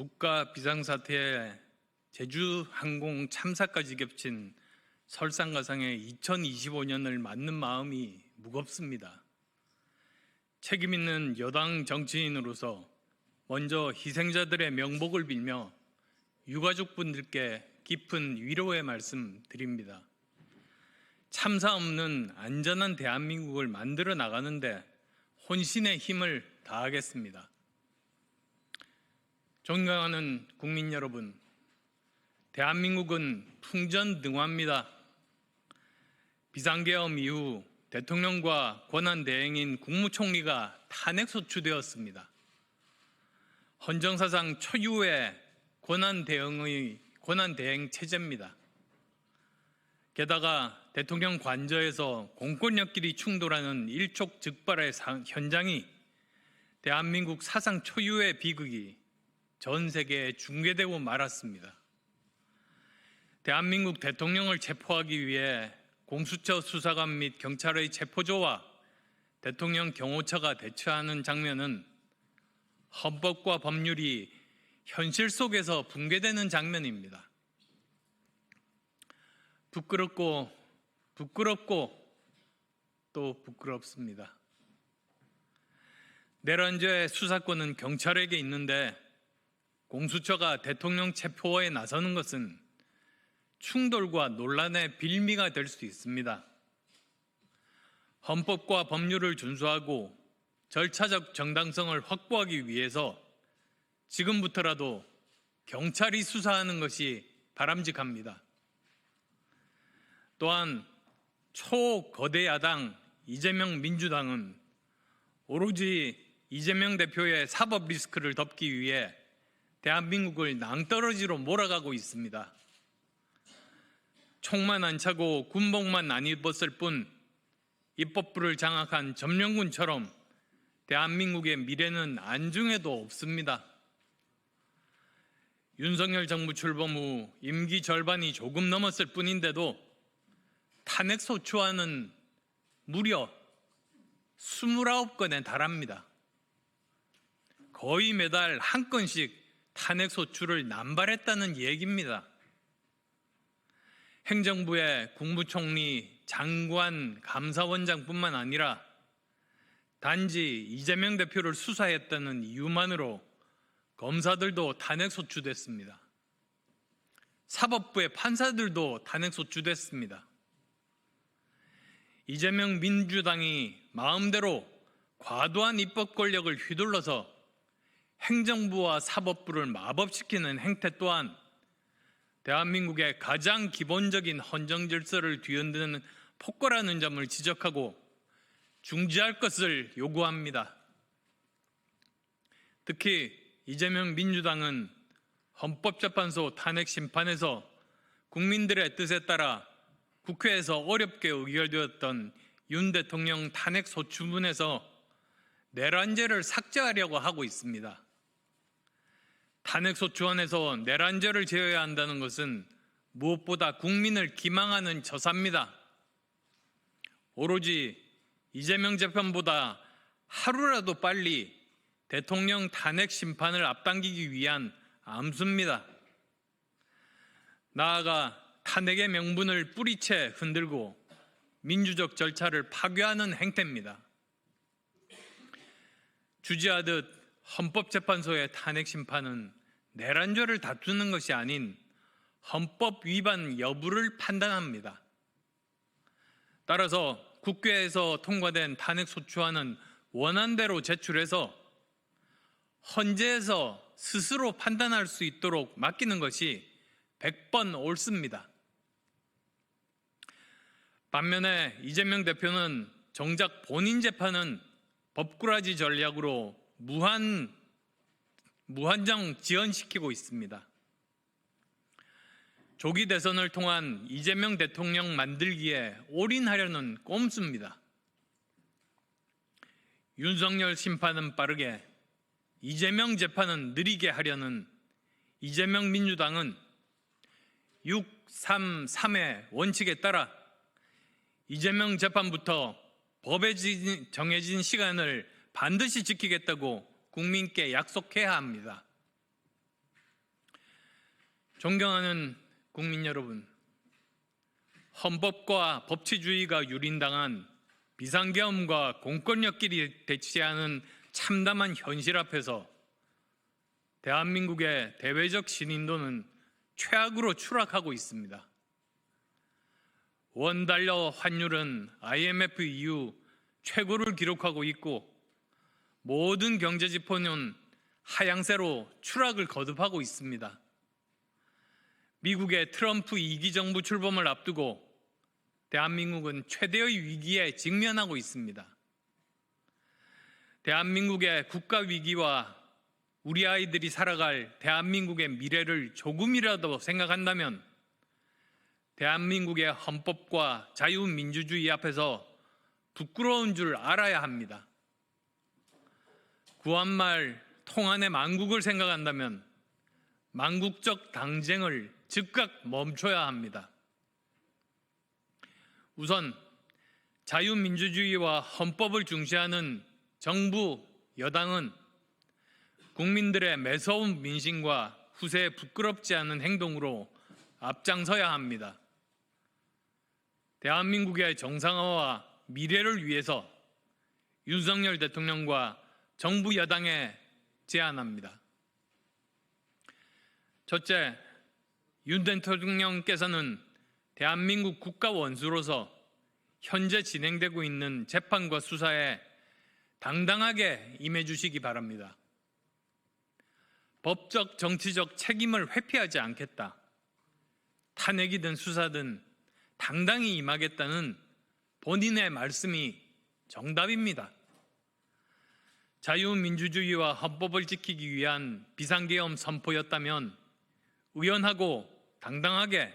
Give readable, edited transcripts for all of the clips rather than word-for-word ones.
국가 비상사태에 제주항공 참사까지 겹친 설상가상의 2025년을 맞는 마음이 무겁습니다. 책임 있는 여당 정치인으로서 먼저 희생자들의 명복을 빌며 유가족분들께 깊은 위로의 말씀 드립니다. 참사 없는 안전한 대한민국을 만들어 나가는데 혼신의 힘을 다하겠습니다. 존경하는 국민 여러분, 대한민국은 풍전등화입니다. 비상계엄 이후 대통령과 권한대행인 국무총리가 탄핵소추되었습니다. 헌정사상 초유의 권한대행 체제입니다. 게다가 대통령 관저에서 공권력끼리 충돌하는 일촉즉발의 현장이 대한민국 사상 초유의 비극이 전 세계에 중계되고 말았습니다. 대한민국 대통령을 체포하기 위해 공수처 수사관 및 경찰의 체포조와 대통령 경호처가 대처하는 장면은 헌법과 법률이 현실 속에서 붕괴되는 장면입니다. 부끄럽고 또 부끄럽습니다. 내란죄 수사권은 경찰에게 있는데 공수처가 대통령 체포에 나서는 것은 충돌과 논란의 빌미가 될 수 있습니다. 헌법과 법률을 준수하고 절차적 정당성을 확보하기 위해서 지금부터라도 경찰이 수사하는 것이 바람직합니다. 또한 초거대 야당 이재명 민주당은 오로지 이재명 대표의 사법 리스크를 덮기 위해 대한민국을 낭떠러지로 몰아가고 있습니다. 총만 안 차고 군복만 안 입었을 뿐 입법부를 장악한 점령군처럼 대한민국의 미래는 안중에도 없습니다. 윤석열 정부 출범 후 임기 절반이 조금 넘었을 뿐인데도 탄핵소추안은 무려 29건에 달합니다. 거의 매달 한 건씩 탄핵소추를 남발했다는 얘기입니다. 행정부의 국무총리, 장관, 감사원장뿐만 아니라 단지 이재명 대표를 수사했다는 이유만으로 검사들도 탄핵소추됐습니다. 사법부의 판사들도 탄핵소추됐습니다. 이재명 민주당이 마음대로 과도한 입법 권력을 휘둘러서 행정부와 사법부를 마법시키는 행태 또한 대한민국의 가장 기본적인 헌정 질서를 뒤흔드는 폭거라는 점을 지적하고 중지할 것을 요구합니다. 특히 이재명 민주당은 헌법재판소 탄핵 심판에서 국민들의 뜻에 따라 국회에서 어렵게 의결되었던 윤 대통령 탄핵 소추문에서 내란죄를 삭제하려고 하고 있습니다. 탄핵소추안에서 내란죄를 제어해야 한다는 것은 무엇보다 국민을 기망하는 처사입니다. 오로지 이재명 재판보다 하루라도 빨리 대통령 탄핵 심판을 앞당기기 위한 암수입니다. 나아가 탄핵의 명분을 뿌리채 흔들고 민주적 절차를 파괴하는 행태입니다. 주지하듯 헌법재판소의 탄핵 심판은 내란죄를 다투는 것이 아닌 헌법 위반 여부를 판단합니다. 따라서 국회에서 통과된 탄핵소추안은 원안대로 제출해서 헌재에서 스스로 판단할 수 있도록 맡기는 것이 100번 옳습니다. 반면에 이재명 대표는 정작 본인 재판은 법꾸라지 전략으로 무한정 지연시키고 있습니다. 조기 대선을 통한 이재명 대통령 만들기에 올인하려는 꼼수입니다. 윤석열 심판은 빠르게, 이재명 재판은 느리게 하려는 이재명 민주당은 633의 원칙에 따라 이재명 재판부터 법에 정해진 시간을 반드시 지키겠다고 국민께 약속해야 합니다. 존경하는 국민 여러분, 헌법과 법치주의가 유린당한 비상계엄과 공권력끼리 대치하는 참담한 현실 앞에서 대한민국의 대외적 신인도는 최악으로 추락하고 있습니다. 원달러 환율은 IMF 이후 최고를 기록하고 있고 모든 경제지표는 하향세로 추락을 거듭하고 있습니다. 미국의 트럼프 2기 정부 출범을 앞두고 대한민국은 최대의 위기에 직면하고 있습니다. 대한민국의 국가 위기와 우리 아이들이 살아갈 대한민국의 미래를 조금이라도 생각한다면 대한민국의 헌법과 자유민주주의 앞에서 부끄러운 줄 알아야 합니다. 구한말 통한의 만국을 생각한다면 만국적 당쟁을 즉각 멈춰야 합니다. 우선 자유민주주의와 헌법을 중시하는 정부, 여당은 국민들의 매서운 민심과 후세에 부끄럽지 않은 행동으로 앞장서야 합니다. 대한민국의 정상화와 미래를 위해서 윤석열 대통령과 정부 여당에 제안합니다. 첫째, 윤 대통령께서는 대한민국 국가 원수로서 현재 진행되고 있는 재판과 수사에 당당하게 임해 주시기 바랍니다. 법적, 정치적 책임을 회피하지 않겠다. 탄핵이든 수사든 당당히 임하겠다는 본인의 말씀이 정답입니다. 자유민주주의와 헌법을 지키기 위한 비상계엄 선포였다면 의연하고 당당하게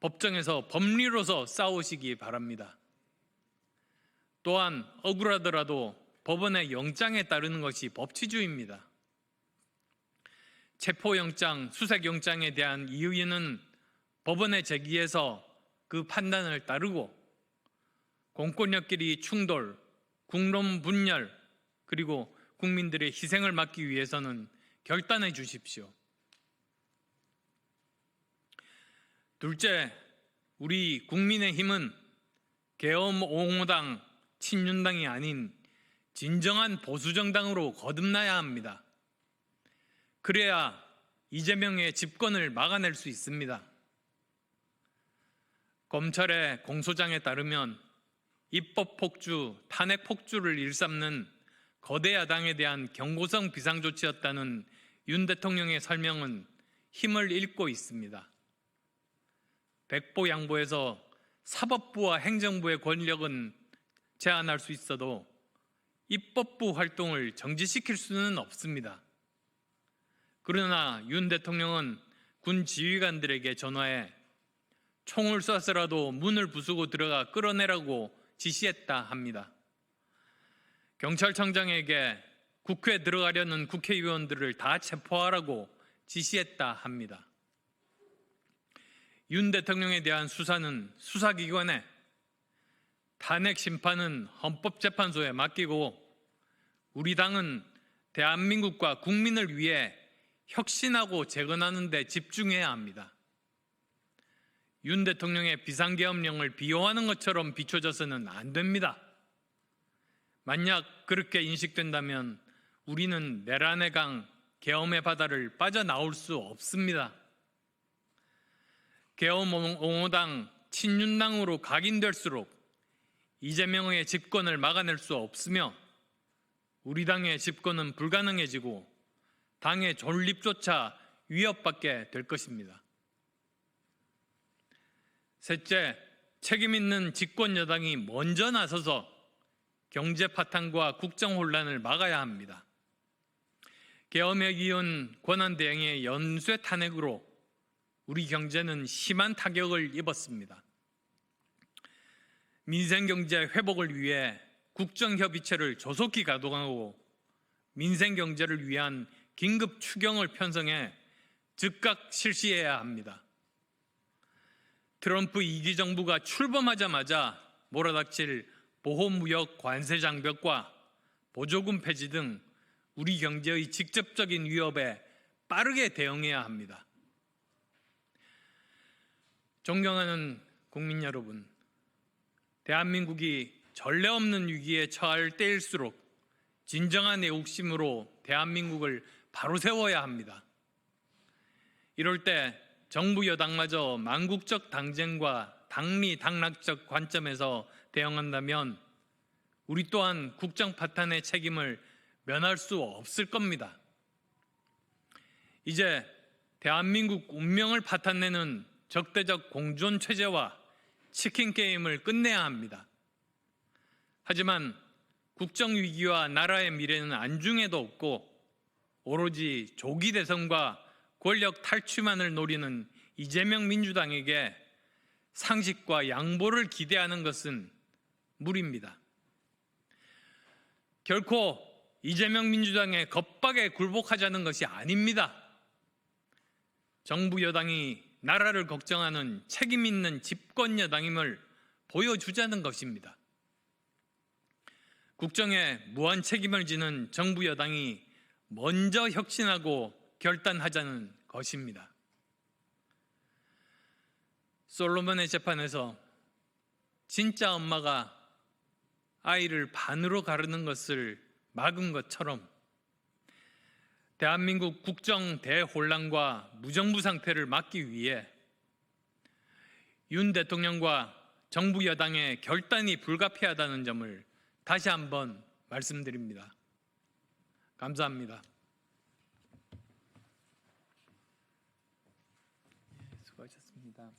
법정에서 법리로서 싸우시기 바랍니다. 또한 억울하더라도 법원의 영장에 따르는 것이 법치주의입니다. 체포영장, 수색영장에 대한 이의는 법원에 제기해서 그 판단을 따르고 공권력끼리 충돌, 국론 분열, 그리고 국민들의 희생을 막기 위해서는 결단해 주십시오. 둘째, 우리 국민의힘은 계엄 옹호당, 친윤당이 아닌 진정한 보수정당으로 거듭나야 합니다. 그래야 이재명의 집권을 막아낼 수 있습니다. 검찰의 공소장에 따르면 입법 폭주, 탄핵 폭주를 일삼는 거대 야당에 대한 경고성 비상조치였다는 윤 대통령의 설명은 힘을 잃고 있습니다. 백보양보해서 사법부와 행정부의 권력은 제한할 수 있어도 입법부 활동을 정지시킬 수는 없습니다. 그러나 윤 대통령은 군 지휘관들에게 전화해 총을 쏴서라도 문을 부수고 들어가 끌어내라고 지시했다 합니다. 경찰청장에게 국회에 들어가려는 국회의원들을 다 체포하라고 지시했다 합니다. 윤 대통령에 대한 수사는 수사기관에, 탄핵 심판은 헌법재판소에 맡기고 우리 당은 대한민국과 국민을 위해 혁신하고 재건하는 데 집중해야 합니다. 윤 대통령의 비상계엄령을 비호하는 것처럼 비춰져서는 안 됩니다. 만약 그렇게 인식된다면 우리는 내란의 강, 계엄의 바다를 빠져나올 수 없습니다. 계엄 옹호당, 친윤당으로 각인될수록 이재명의 집권을 막아낼 수 없으며 우리 당의 집권은 불가능해지고 당의 존립조차 위협받게 될 것입니다. 셋째, 책임 있는 집권 여당이 먼저 나서서 경제 파탄과 국정 혼란을 막아야 합니다. 계엄에 이은 권한대행의 연쇄 탄핵으로 우리 경제는 심한 타격을 입었습니다. 민생경제 회복을 위해 국정협의체를 조속히 가동하고 민생경제를 위한 긴급 추경을 편성해 즉각 실시해야 합니다. 트럼프 2기 정부가 출범하자마자 몰아닥칠 보호무역 관세 장벽과 보조금 폐지 등 우리 경제의 직접적인 위협에 빠르게 대응해야 합니다. 존경하는 국민 여러분, 대한민국이 전례 없는 위기에 처할 때일수록 진정한 애국심으로 대한민국을 바로 세워야 합니다. 이럴 때 정부 여당마저 망국적 당쟁과 당리당락적 관점에서 대응한다면 우리 또한 국정 파탄의 책임을 면할 수 없을 겁니다. 이제 대한민국 운명을 파탄내는 적대적 공존 체제와 치킨 게임을 끝내야 합니다. 하지만 국정 위기와 나라의 미래는 안중에도 없고 오로지 조기 대선과 권력 탈취만을 노리는 이재명 민주당에게 상식과 양보를 기대하는 것은 무리입니다. 결코 이재명 민주당의 겁박에 굴복하자는 것이 아닙니다. 정부 여당이 나라를 걱정하는 책임 있는 집권 여당임을 보여주자는 것입니다. 국정에 무한 책임을 지는 정부 여당이 먼저 혁신하고 결단하자는 것입니다. 솔로몬의 재판에서 진짜 엄마가 아이를 반으로 가르는 것을 막은 것처럼 대한민국 국정 대혼란과 무정부 상태를 막기 위해 윤 대통령과 정부 여당의 결단이 불가피하다는 점을 다시 한번 말씀드립니다. 감사합니다. 수고하셨습니다.